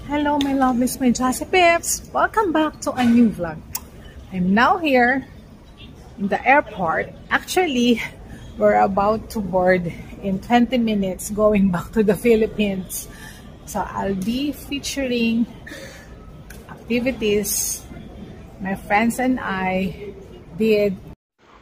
Hello my lovely my Jazzy Pips! Welcome back to a new vlog. I'm now here in the airport. Actually, we're about to board in 20 minutes going back to the Philippines. So I'll be featuring activities my friends and I did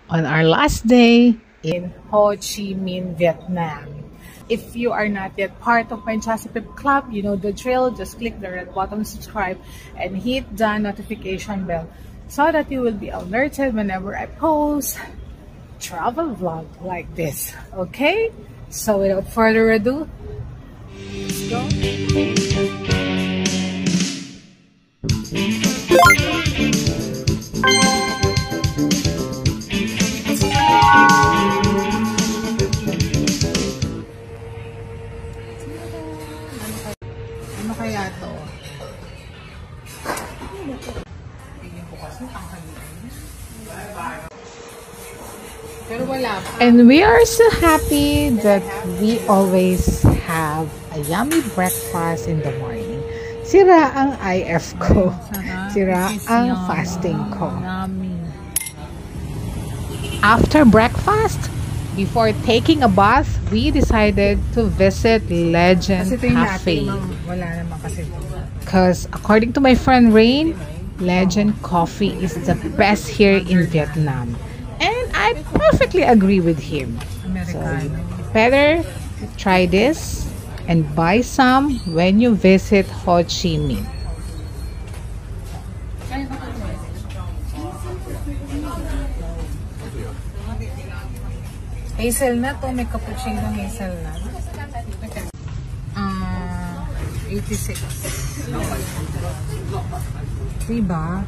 on our last day in Ho Chi Minh, Vietnam. If you are not yet part of my Jazzy Pip Club, you know the drill. Just click the red button, subscribe, and hit the notification bell so that you will be alerted whenever I post travel vlog like this. Okay? So without further ado, let's go. Ano kaya to? Pero wala pa. And we are so happy that we always have a yummy breakfast in the morning. Sira ang IF ko. Sira ang fasting ko. After breakfast, before taking a bath, we decided to visit Legend Cafe. Because according to my friend Rain, Legend Coffee is the best here in Vietnam. And I perfectly agree with him. So you better try this and buy some when you visit Ho Chi Minh. Hazelnut o may cappuccino hazelnut? 86. Diba?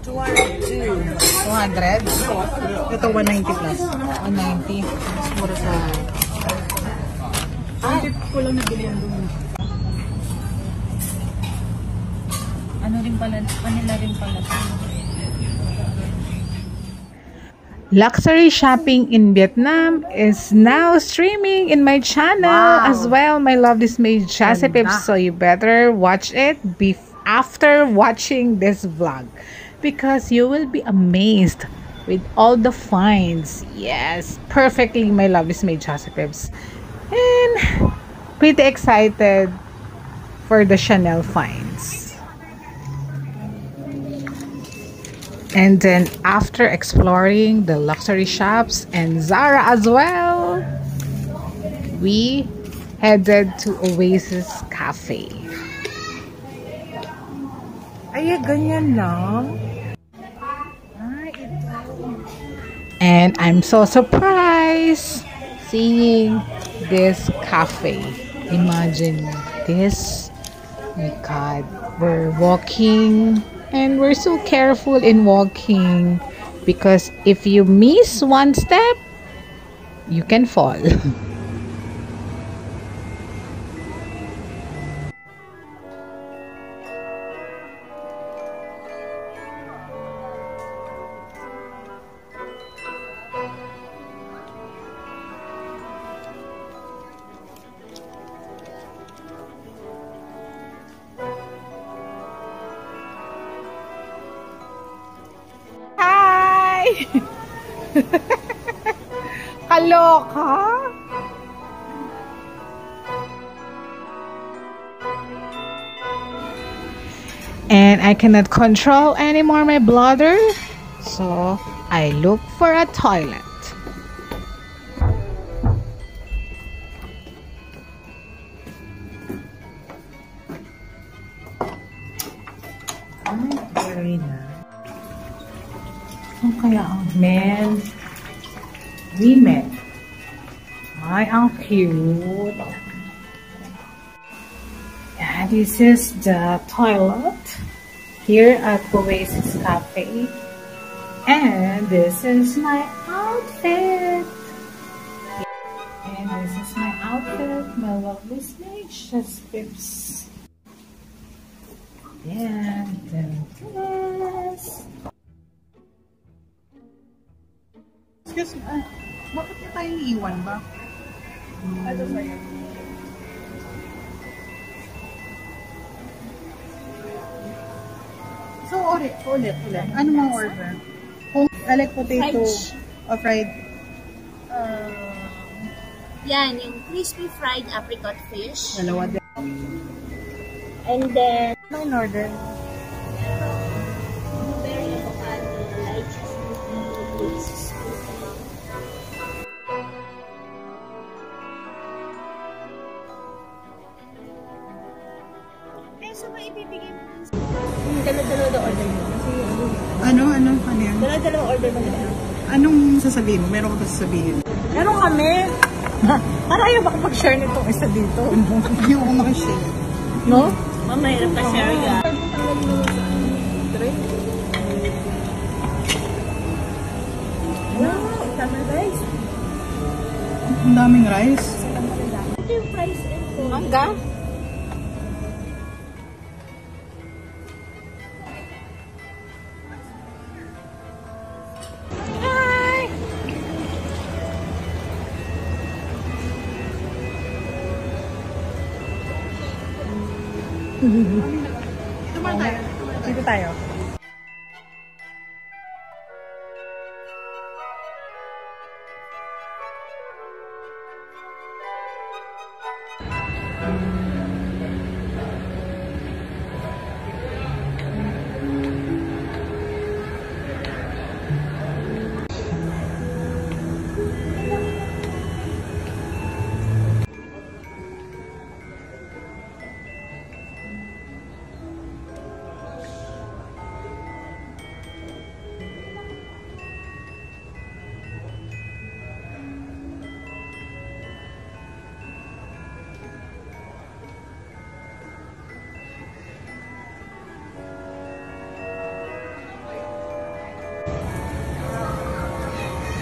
200? Ito 190 plus. 190. Mas mura sa... Ko lang nabili yan doon. Ano rin pala? Kanila rin pala. Luxury shopping in Vietnam is now streaming in my channel as well. My love this my Jazzy Pips, so you better watch it after watching this vlog because you will be amazed with all the finds. Yes, perfectly my love this my Jazzy Pips, and pretty excited for the Chanel finds. And then after exploring the luxury shops and Zara as well, we headed to Oasis Cafe. Ay, ganyan lang. And I'm so surprised seeing this cafe. Imagine this. My God, we're walking. And we're so careful in walking because if you miss one step, you can fall. Kaloka? And I cannot control anymore my bladder, so I look for a toilet. Ang kaya ang men, women. Ay, ang cute. Yeah, this is the toilet here at Oasis Cafe. And this is my outfit. And this is my outfit, my lovely Jazzy Pips. And this. Excuse me, bakit na tayo iiwan ba? Ano sa'yo? Ulit. Ano mga order? Kung I like potato or fried. Yan, yung crispy fried apricot fish. Dalawa din. And then, Ano in order? blueberry avocado, lychee smoothies. So, may ibibigay mo dalawa order mo. Ano yan? Dalawa order mo na. Anong sasabihin mo? Meron ka ba sasabihin? Meron kami. Para ayaw makapag-share nitong isa dito. Hindi ako makishare. No? Mamahirap pa share ka. Wow, tama guys. Ang daming rice. Ito yung price info. Mangga? Hi! Dito tayo.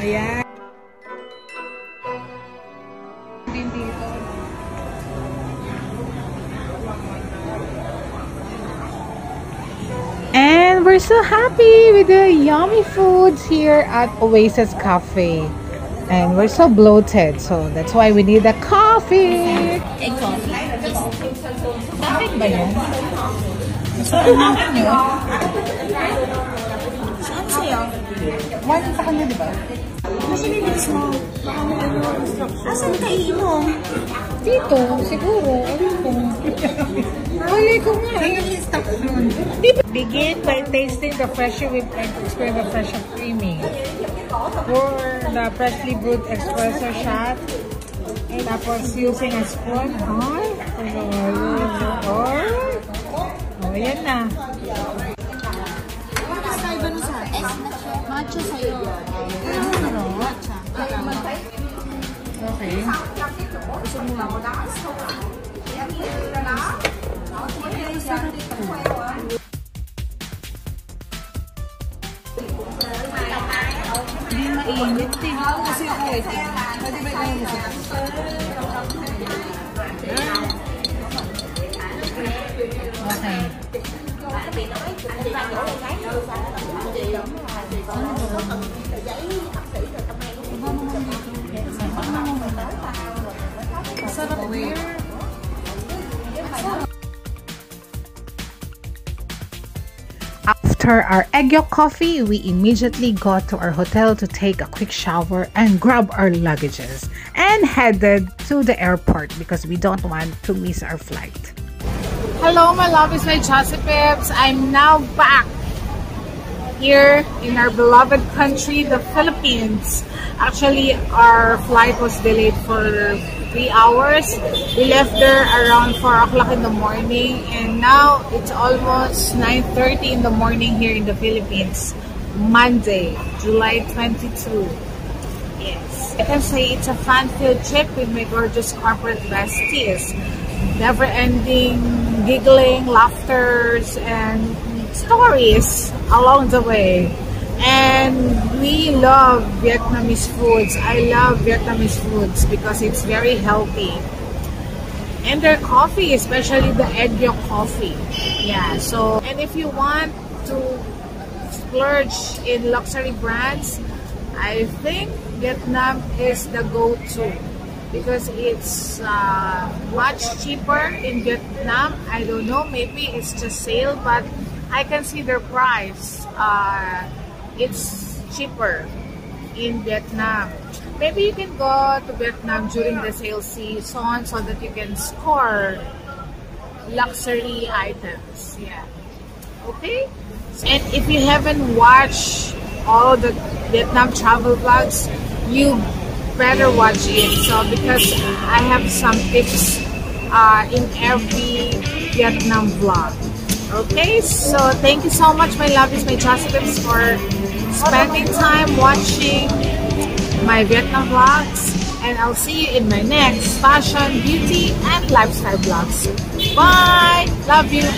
Ayan. Din dito. And we're so happy with the yummy foods here at Oasis Cafe. And we're so bloated, so that's why we need a coffee. Egg coffee. Bakit ba yan? Saan sa'yo? One sa kanya, di ba? Kasi bilis mo. Baka may instruction. Asan ka iinom? Dito, siguro. Ayun ko. Wala ko nga. Begin by tasting the freshly whipped egg to experience the fresh and creamy. Pour the freshly brewed espresso shot. Tapos using a spoon. Ay, oh, yan na. Matcha sa'yo. Matcha. Okay. Hindi mainit eh. Kasi ako eh. Pwede ba ikaw mo siya? Okay. Sarap weird. After our egg yolk coffee, we immediately got to our hotel to take a quick shower and grab our luggages and headed to the airport because we don't want to miss our flight. Hello, my love is my Josephs. I'm now back here in our beloved country, the Philippines. Actually, our flight was delayed for 3 hours. We left there around 4 o'clock in the morning, and now it's almost 9:30 in the morning here in the Philippines. Monday, July 22. Yes, I can say it's a fun-filled trip with my gorgeous corporate besties. Never-ending giggling, laughters, and stories along the way. And we love Vietnamese foods. I love Vietnamese foods because it's very healthy. And their coffee, especially the egg yolk coffee. Yeah, so, and if you want to splurge in luxury brands, I think Vietnam is the go-to because it's much cheaper in Vietnam. I don't know, maybe it's just sale, but I can see their price. It's cheaper in Vietnam. Maybe you can go to Vietnam during the sale season so that you can score luxury items. Yeah. Okay? And if you haven't watched all the Vietnam travel vlogs, you better watch it. So because I have some tips in every Vietnam vlog. Okay, so thank you so much, my lovies, my Jossepips, for spending time watching my Vietnam vlogs, and I'll see you in my next fashion, beauty, and lifestyle vlogs. Bye! Love you!